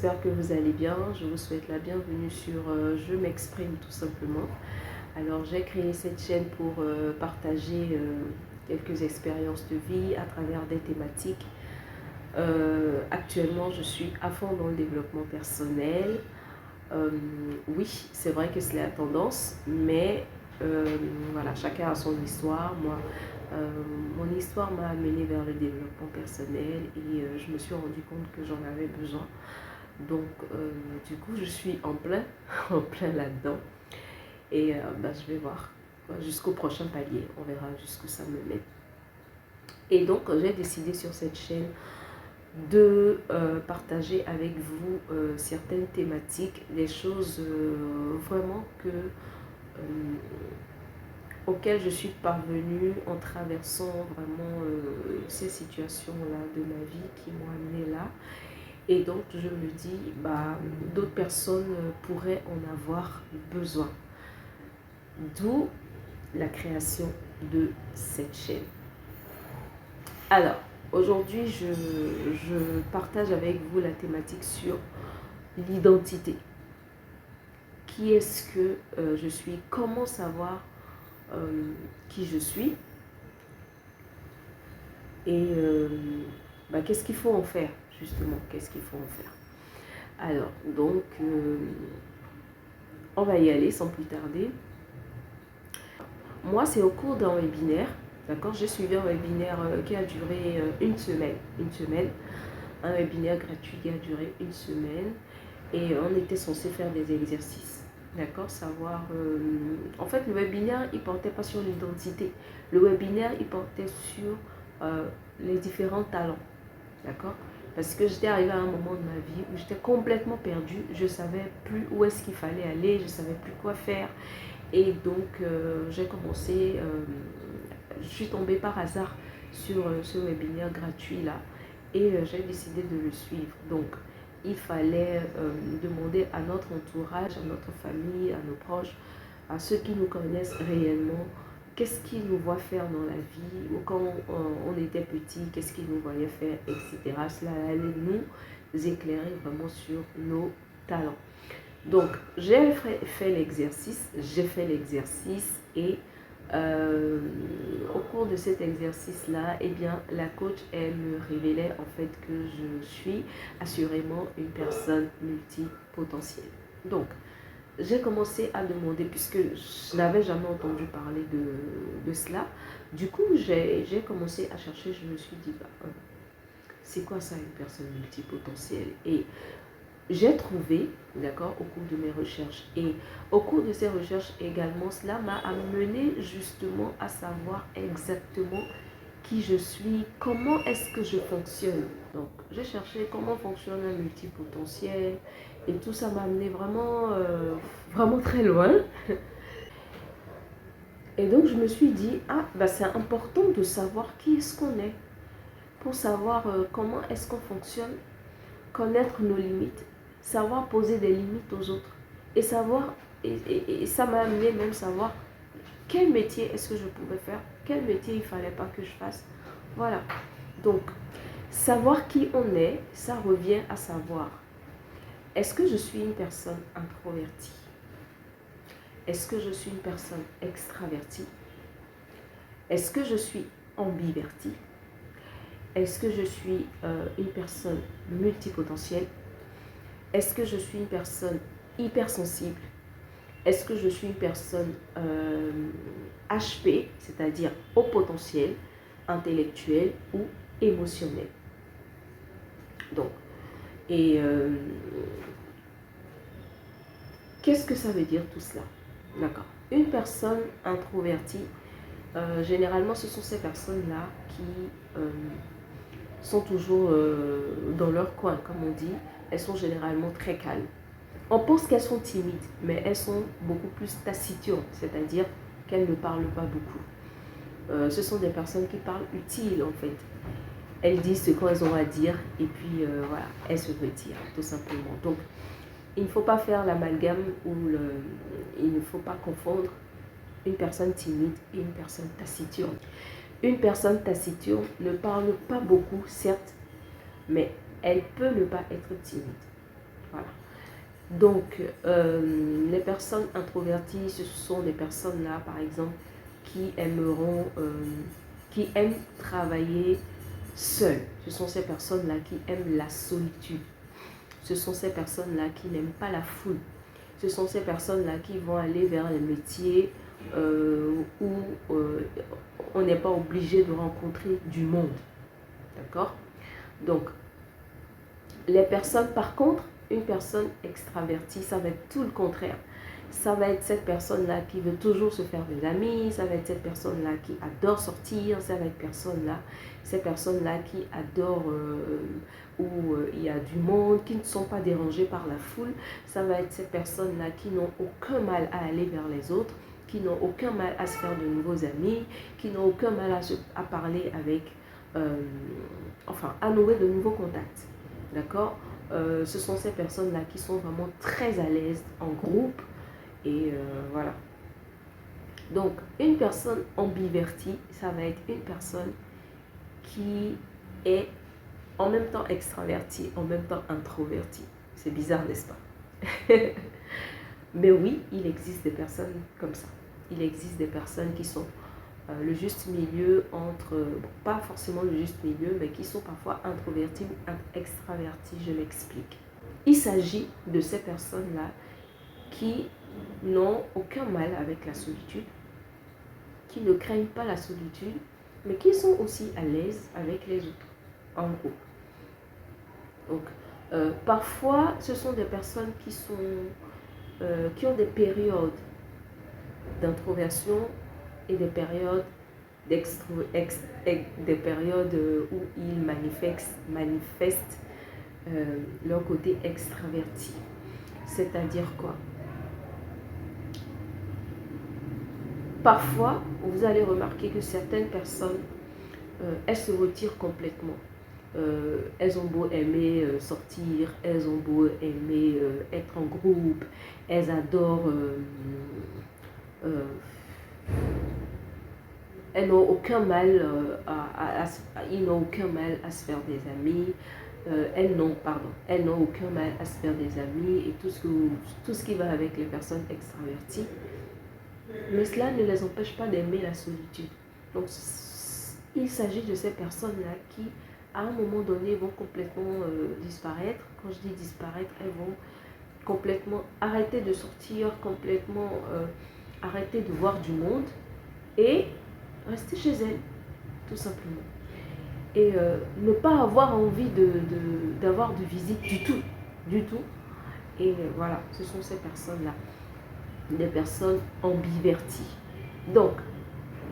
j'espère que vous allez bien. Je vous souhaite la bienvenue sur Je m'exprime tout simplement. Alors j'ai créé cette chaîne pour partager quelques expériences de vie à travers des thématiques. Actuellement je suis à fond dans le développement personnel. Oui, c'est vrai que c'est la tendance, mais voilà, chacun a son histoire. Moi, mon histoire m'a amené vers le développement personnel et je me suis rendu compte que j'en avais besoin. Donc, du coup, je suis en plein, en plein là-dedans. Et je vais voir jusqu'au prochain palier. On verra jusqu'où ça me met. Et donc, j'ai décidé sur cette chaîne de partager avec vous certaines thématiques, des choses vraiment auxquelles je suis parvenue en traversant vraiment ces situations-là de ma vie qui m'ont amené là. Et donc, je me dis, d'autres personnes pourraient en avoir besoin. D'où la création de cette chaîne. Alors, aujourd'hui, je partage avec vous la thématique sur l'identité. Qui est-ce que je suis? Comment savoir qui je suis? Et qu'est-ce qu'il faut en faire, justement? Qu'est-ce qu'il faut en faire? Alors, donc, on va y aller sans plus tarder. Moi, c'est au cours d'un webinaire, d'accord? J'ai suivi un webinaire qui a duré une semaine. Un webinaire gratuit qui a duré une semaine. Et on était censé faire des exercices, d'accord? Savoir... en fait, le webinaire, il ne portait pas sur l'identité. Le webinaire, il portait sur les différents talents, d'accord? Parce que j'étais arrivée à un moment de ma vie où j'étais complètement perdue. Je ne savais plus où est-ce qu'il fallait aller. Je ne savais plus quoi faire. Et donc, j'ai commencé, je suis tombée par hasard sur ce webinaire gratuit-là et j'ai décidé de le suivre. Donc, il fallait demander à notre entourage, à notre famille, à nos proches, à ceux qui nous connaissent réellement, qu'est-ce qu'ils nous voient faire dans la vie, ou quand on était petit, qu'est-ce qu'ils nous voyaient faire, etc. Cela allait nous éclairer vraiment sur nos talents. Donc, j'ai fait l'exercice et au cours de cet exercice-là, eh bien, la coach, elle me révélait en fait que je suis assurément une personne multipotentielle. Donc, j'ai commencé à demander, puisque je n'avais jamais entendu parler de cela, du coup, j'ai commencé à chercher, je me suis dit, c'est quoi ça une personne multipotentielle? Et j'ai trouvé, d'accord, au cours de mes recherches et au cours de ces recherches également, cela m'a amené justement à savoir exactement qui je suis, comment est-ce que je fonctionne. Donc, j'ai cherché comment fonctionne un multipotentiel et tout ça m'a amené vraiment, vraiment très loin. Et donc, je me suis dit, c'est important de savoir qui est-ce qu'on est pour savoir comment est-ce qu'on fonctionne, connaître nos limites, savoir poser des limites aux autres et savoir, et ça m'a amené même savoir quel métier est-ce que je pouvais faire, quel métier il ne fallait pas que je fasse. Voilà. Donc, savoir qui on est, ça revient à savoir, est-ce que je suis une personne introvertie? Est-ce que je suis une personne extravertie? Est-ce que je suis ambivertie? Est-ce que je suis une personne multipotentielle? Est-ce que je suis une personne hypersensible? Est-ce que je suis une personne HP, c'est-à-dire au potentiel, intellectuel ou émotionnel? Donc, et qu'est-ce que ça veut dire tout cela? D'accord. Une personne introvertie, généralement, ce sont ces personnes-là qui sont toujours dans leur coin, comme on dit. Elles sont généralement très calmes. On pense qu'elles sont timides, mais elles sont beaucoup plus taciturnes, c'est-à-dire qu'elles ne parlent pas beaucoup. Ce sont des personnes qui parlent utiles en fait. Elles disent ce qu'elles ont à dire et puis voilà, elles se retirent tout simplement. Donc, il ne faut pas faire l'amalgame ou il ne faut pas confondre une personne timide et une personne taciturne. Une personne taciturne ne parle pas beaucoup, certes, mais elle peut ne pas être timide. Voilà. Donc, les personnes introverties, ce sont des personnes-là, par exemple, qui qui aiment travailler seules. Ce sont ces personnes-là qui aiment la solitude. Ce sont ces personnes-là qui n'aiment pas la foule. Ce sont ces personnes-là qui vont aller vers les métiers où on n'est pas obligé de rencontrer du monde. D'accord? Donc, les personnes, par contre, une personne extravertie, ça va être tout le contraire. Ça va être cette personne-là qui veut toujours se faire des amis, ça va être cette personne-là qui adore sortir, ça va être ces personnes-là qui adorent où il y a du monde, qui ne sont pas dérangées par la foule. Ça va être ces personnes-là qui n'ont aucun mal à aller vers les autres, qui n'ont aucun mal à se faire de nouveaux amis, qui n'ont aucun mal à parler avec, à nouer de nouveaux contacts. D'accord? Ce sont ces personnes-là qui sont vraiment très à l'aise en groupe. Et voilà. Donc, une personne ambivertie, ça va être une personne qui est en même temps extravertie, en même temps introvertie. C'est bizarre, n'est-ce pas? Mais oui, il existe des personnes comme ça. Il existe des personnes qui sont le juste milieu entre, pas forcément le juste milieu, mais qui sont parfois introvertis ou extravertis. Je m'explique. Il s'agit de ces personnes-là qui n'ont aucun mal avec la solitude, qui ne craignent pas la solitude, mais qui sont aussi à l'aise avec les autres, en groupe. Donc, parfois, ce sont des personnes qui ont des périodes d'introversion et des périodes des périodes où ils manifestent leur côté extraverti. C'est-à-dire quoi? Parfois, vous allez remarquer que certaines personnes, elles se retirent complètement. Elles ont beau aimer sortir, elles ont beau aimer être en groupe, elles adorent... elles n'ont aucun mal ils n'ont aucun mal à se faire des amis. Elles n'ont aucun mal à se faire des amis et tout ce qui va avec les personnes extraverties. Mais cela ne les empêche pas d'aimer la solitude. Donc, il s'agit de ces personnes-là qui, à un moment donné, vont complètement disparaître. Quand je dis disparaître, elles vont complètement arrêter de sortir, complètement arrêter de voir du monde et rester chez elles, tout simplement. Et ne pas avoir envie d'avoir de visite du tout. Et voilà, ce sont ces personnes-là, des personnes ambiverties. Donc,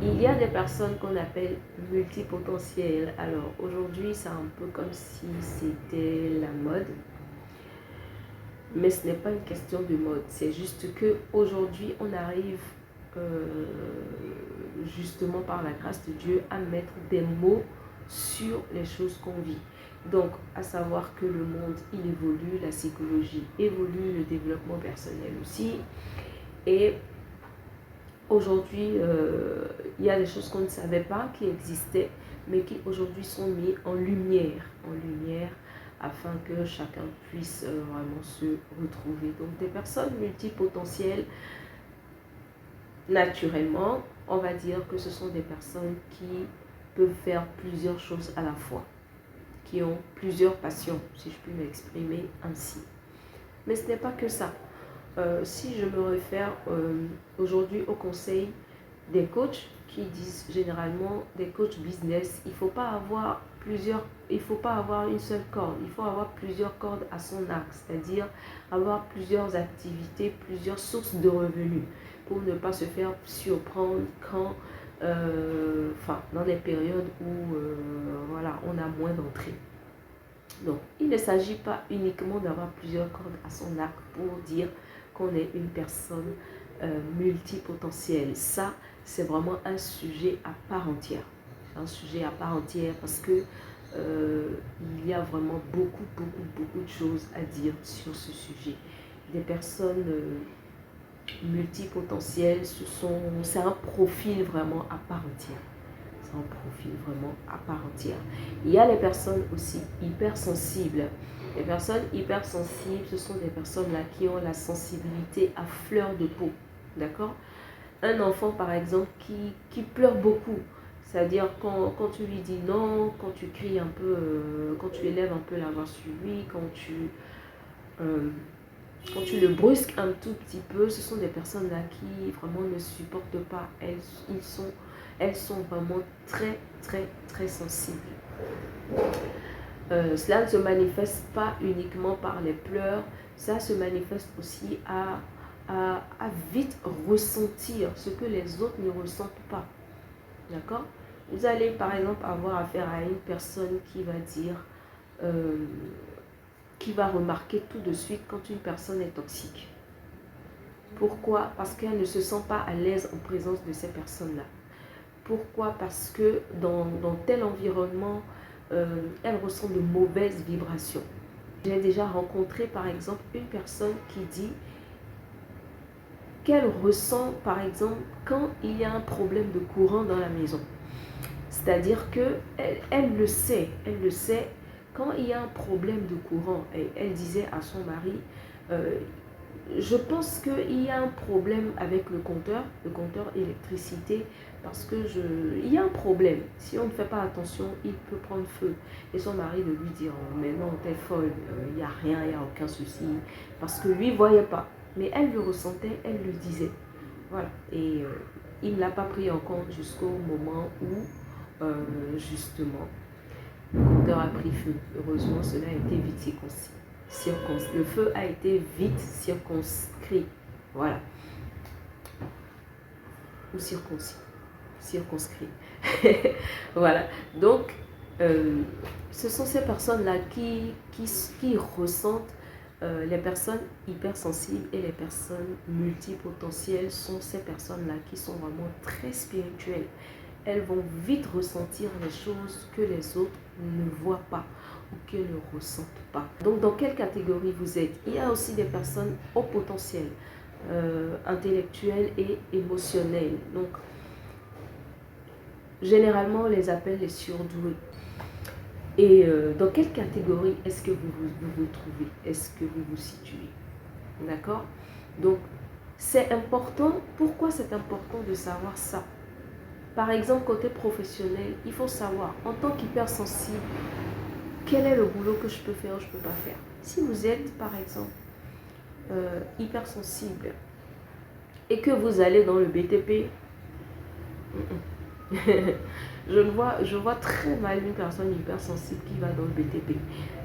il y a des personnes qu'on appelle multipotentielles. Alors, aujourd'hui, c'est un peu comme si c'était la mode. Mais ce n'est pas une question de mode. C'est juste qu'aujourd'hui, on arrive justement par la grâce de Dieu à mettre des mots sur les choses qu'on vit. Donc, à savoir que le monde, il évolue, la psychologie évolue, le développement personnel aussi. Et aujourd'hui, il y a des choses qu'on ne savait pas qui existaient, mais qui aujourd'hui sont mises en lumière, afin que chacun puisse vraiment se retrouver. Donc, des personnes multipotentielles, naturellement, on va dire que ce sont des personnes qui peuvent faire plusieurs choses à la fois, qui ont plusieurs passions, si je puis m'exprimer ainsi. Mais ce n'est pas que ça. Si je me réfère aujourd'hui au conseil des coachs qui disent généralement, des coachs business, il ne faut pas avoir une seule corde, il faut avoir plusieurs cordes à son arc, c'est-à-dire avoir plusieurs activités, plusieurs sources de revenus pour ne pas se faire surprendre quand, dans les périodes où on a moins d'entrées. Donc, il ne s'agit pas uniquement d'avoir plusieurs cordes à son arc pour dire qu'on est une personne multipotentielle. Ça, c'est vraiment un sujet à part entière. Un sujet à part entière parce que il y a vraiment beaucoup de choses à dire sur ce sujet. Des personnes multipotentielles, c'est un profil vraiment à part entière. c'est un profil vraiment à part entière. Il y a les personnes aussi hypersensibles. Les personnes hypersensibles, ce sont des personnes-là qui ont la sensibilité à fleur de peau. D'accord? Un enfant, par exemple, qui pleure beaucoup. C'est-à-dire quand tu lui dis non, quand tu cries un peu, quand tu élèves un peu la voix sur lui, quand tu le brusques un tout petit peu, ce sont des personnes là qui vraiment ne supportent pas. Elles sont vraiment très, très, très sensibles. Cela ne se manifeste pas uniquement par les pleurs, ça se manifeste aussi à vite ressentir ce que les autres ne ressentent pas. D'accord? Vous allez par exemple avoir affaire à une personne qui va dire, qui va remarquer tout de suite quand une personne est toxique. Pourquoi? Parce qu'elle ne se sent pas à l'aise en présence de ces personnes-là. Pourquoi? Parce que dans tel environnement, elle ressent de mauvaises vibrations. J'ai déjà rencontré par exemple une personne qui dit qu'elle ressent par exemple quand il y a un problème de courant dans la maison. C'est-à-dire qu'elle le sait, quand il y a un problème de courant. Et elle disait à son mari, je pense qu'il y a un problème avec le compteur électricité, parce que il y a un problème. Si on ne fait pas attention, il peut prendre feu. Et son mari de lui dire, oh, mais non, t'es folle, il n'y a rien, il n'y a aucun souci. Parce que lui ne voyait pas. Mais elle le ressentait, elle le disait. Voilà. Et il ne l'a pas pris en compte jusqu'au moment où, justement, le compteur a pris feu. Heureusement, cela a été vite circoncis. Le feu a été vite circonscrit. Voilà. Ou circonscrit. Voilà. Donc, ce sont ces personnes-là qui ressentent. Les personnes hypersensibles et les personnes multipotentielles sont ces personnes-là qui sont vraiment très spirituelles. Elles vont vite ressentir les choses que les autres ne voient pas ou qu'elles ne ressentent pas. Donc, dans quelle catégorie vous êtes? Il y a aussi des personnes au potentiel, intellectuelles et émotionnelles. Donc, généralement, on les appelle les surdoués. Et dans quelle catégorie est-ce que vous vous trouvez? Est-ce que vous vous situez? D'accord? Donc, c'est important. Pourquoi c'est important de savoir ça? Par exemple, côté professionnel, il faut savoir, en tant qu'hypersensible, quel est le boulot que je peux faire ou je ne peux pas faire. Si vous êtes, par exemple, hypersensible et que vous allez dans le BTP, je vois très mal une personne hypersensible qui va dans le BTP.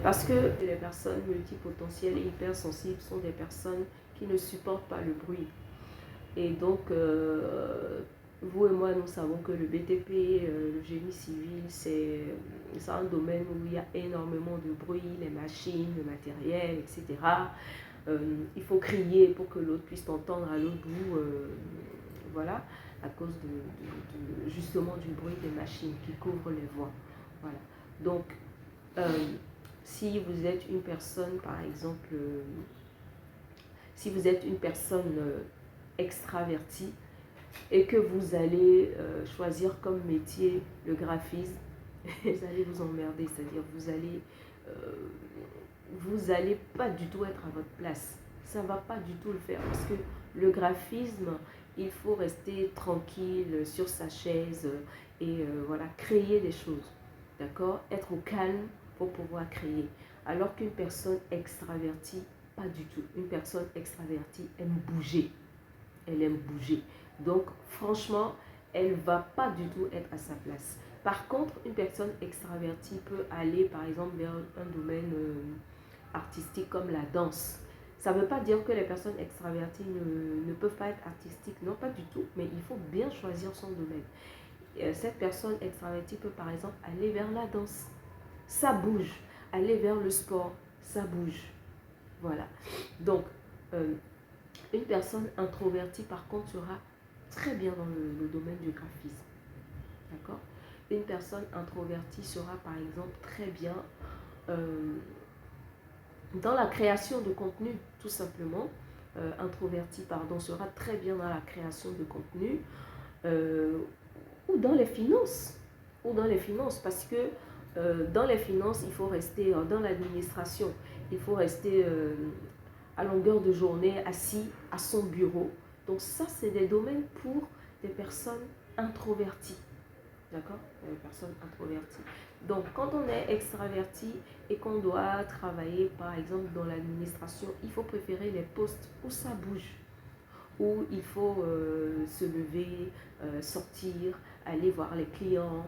Parce que les personnes multipotentielles et hypersensibles sont des personnes qui ne supportent pas le bruit. Et donc, vous et moi, nous savons que le BTP, le génie civil, c'est un domaine où il y a énormément de bruit, les machines, le matériel, etc. Il faut crier pour que l'autre puisse t'entendre à l'autre bout, voilà, à cause justement du bruit des machines qui couvrent les voies. Voilà. Donc, si vous êtes une personne, par exemple, si vous êtes une personne extravertie et que vous allez choisir comme métier le graphisme, vous allez vous emmerder, c'est-à-dire vous allez pas du tout être à votre place. Ça va pas du tout le faire parce que le graphisme, il faut rester tranquille sur sa chaise et voilà, créer des choses, d'accord? Être au calme pour pouvoir créer. Alors qu'une personne extravertie, pas du tout. Une personne extravertie aime bouger. Elle aime bouger. Donc, franchement, elle ne va pas du tout être à sa place. Par contre, une personne extravertie peut aller, par exemple, vers un domaine artistique comme la danse. Ça ne veut pas dire que les personnes extraverties ne peuvent pas être artistiques. Non, pas du tout. Mais il faut bien choisir son domaine. Cette personne extravertie peut, par exemple, aller vers la danse. Ça bouge. Aller vers le sport. Ça bouge. Voilà. Donc, une personne introvertie, par contre, sera très bien dans le domaine du graphisme. D'accord? Une personne introvertie sera, par exemple, très bien dans la création de contenu, tout simplement. Introvertie, pardon, sera très bien dans la création de contenu ou dans les finances. ou dans les finances, parce que dans les finances, il faut rester dans l'administration, il faut rester à longueur de journée assis à son bureau. Donc ça, c'est des domaines pour des personnes introverties. D'accord? Des personnes introverties. Donc quand on est extraverti et qu'on doit travailler par exemple dans l'administration, il faut préférer les postes où ça bouge, où il faut se lever, sortir, aller voir les clients,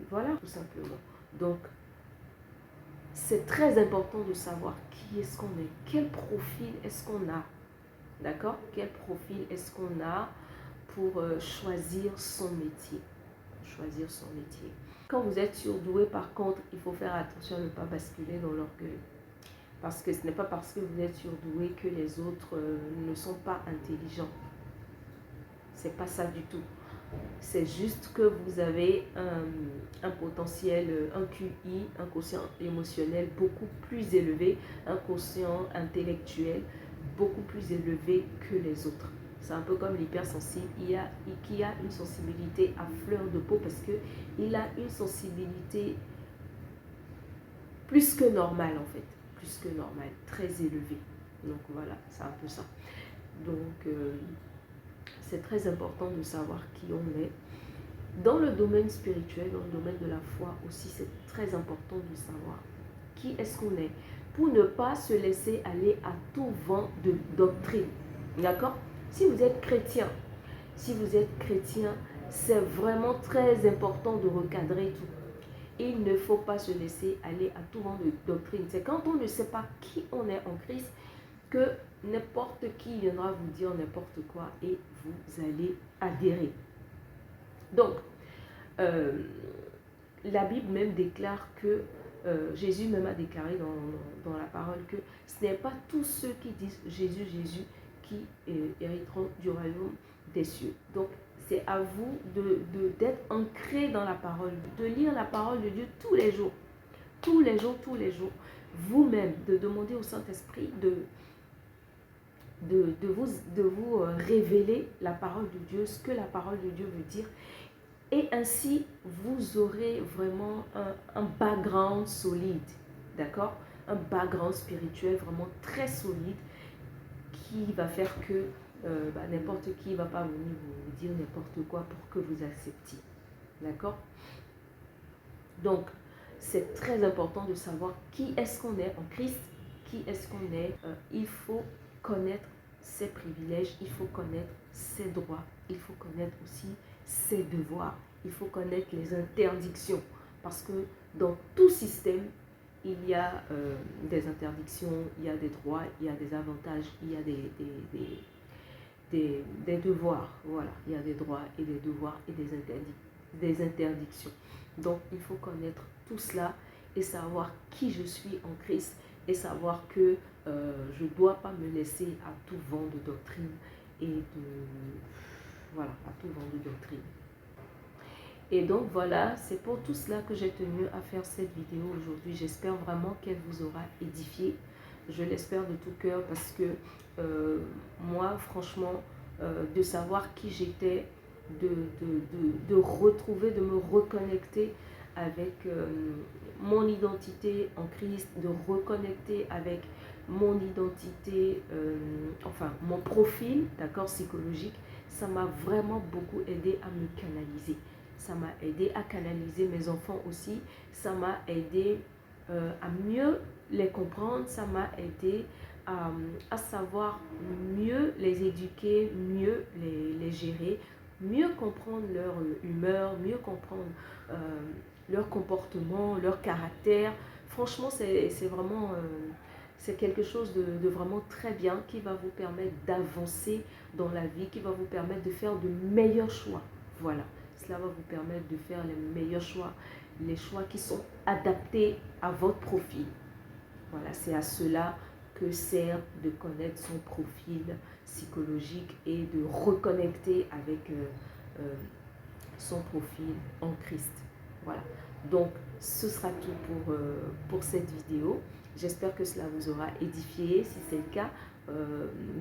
voilà tout simplement. Donc c'est très important de savoir qui est-ce qu'on est, quel profil est-ce qu'on a, d'accord? Quel profil est-ce qu'on a pour choisir son métier, choisir son métier. Quand vous êtes surdoué, par contre, il faut faire attention à ne pas basculer dans l'orgueil. Parce que ce n'est pas parce que vous êtes surdoué que les autres ne sont pas intelligents. C'est pas ça du tout. C'est juste que vous avez un potentiel, un QI, un quotient émotionnel beaucoup plus élevé, un quotient intellectuel beaucoup plus élevé que les autres. C'est un peu comme l'hypersensible qui a une sensibilité à fleur de peau parce qu'il a une sensibilité plus que normale en fait, plus que normale, très élevée. Donc voilà, c'est un peu ça. Donc c'est très important de savoir qui on est. Dans le domaine spirituel, dans le domaine de la foi aussi, c'est très important de savoir qui est-ce qu'on est pour ne pas se laisser aller à tout vent de doctrine. D'accord? Si vous êtes chrétien, c'est vraiment très important de recadrer tout. Il ne faut pas se laisser aller à tout vent de doctrine. C'est quand on ne sait pas qui on est en Christ que n'importe qui viendra vous dire n'importe quoi et vous allez adhérer. Donc, la Bible même déclare que, Jésus même a déclaré dans la parole que ce n'est pas tous ceux qui disent Jésus, Jésus qui hériteront du royaume des cieux. Donc, c'est à vous d'être ancré dans la parole, de lire la parole de Dieu tous les jours. Tous les jours, tous les jours. Vous-même, de demander au Saint-Esprit de vous révéler la parole de Dieu, ce que la parole de Dieu veut dire. Et ainsi, vous aurez vraiment un background solide, d'accord? Un background spirituel vraiment très solide qui va faire que n'importe qui ne va pas venir vous dire n'importe quoi pour que vous acceptiez, d'accord? Donc, c'est très important de savoir qui est-ce qu'on est en Christ, qui est-ce qu'on est. Il faut connaître ses privilèges, il faut connaître ses droits, il faut connaître aussi ses devoirs, il faut connaître les interdictions. Parce que dans tout système, il y a des interdictions, il y a des droits, il y a des avantages, il y a des devoirs. Voilà, il y a des droits et des devoirs et des interdictions. Donc, il faut connaître tout cela et savoir qui je suis en Christ et savoir que je ne dois pas me laisser à tout vent de doctrine et voilà, à tout vent de doctrine. Et donc voilà, c'est pour tout cela que j'ai tenu à faire cette vidéo aujourd'hui. J'espère vraiment qu'elle vous aura édifié. Je l'espère de tout cœur parce que moi, franchement, de savoir qui j'étais, de retrouver, de me reconnecter avec mon identité en Christ, de reconnecter avec mon identité, enfin mon profil, d'accord, psychologique, ça m'a vraiment beaucoup aidé à me canaliser. Ça m'a aidé à canaliser mes enfants aussi. Ça m'a aidé à mieux les comprendre. Ça m'a aidé à savoir mieux les éduquer, mieux les gérer, mieux comprendre leur humeur, mieux comprendre leur comportement, leur caractère. Franchement, c'est vraiment... c'est quelque chose de vraiment très bien qui va vous permettre d'avancer dans la vie, qui va vous permettre de faire de meilleurs choix. Voilà. Cela va vous permettre de faire les meilleurs choix, les choix qui sont adaptés à votre profil. Voilà, c'est à cela que sert de connaître son profil psychologique et de reconnecter avec son profil en Christ. Voilà, donc ce sera tout pour cette vidéo. J'espère que cela vous aura édifié. Si c'est le cas,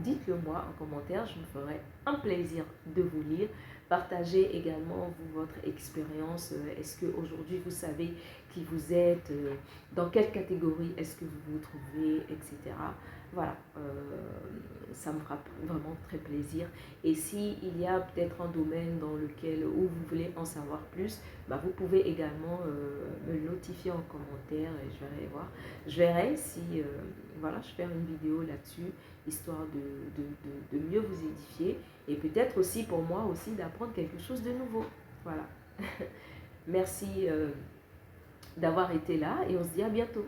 dites-le moi en commentaire, je me ferai un plaisir de vous lire. Partagez également vous, votre expérience. Est-ce qu'aujourd'hui vous savez qui vous êtes, dans quelle catégorie est-ce que vous vous trouvez, etc. Voilà, ça me fera vraiment très plaisir. Et s'il y a peut-être un domaine dans lequel où vous voulez en savoir plus, bah, vous pouvez également me le notifier en commentaire et je verrai voir. Je verrai si voilà, je fais une vidéo là-dessus, histoire de mieux vous édifier et peut-être aussi pour moi aussi d'apprendre quelque chose de nouveau. Voilà. Merci d'avoir été là et on se dit à bientôt.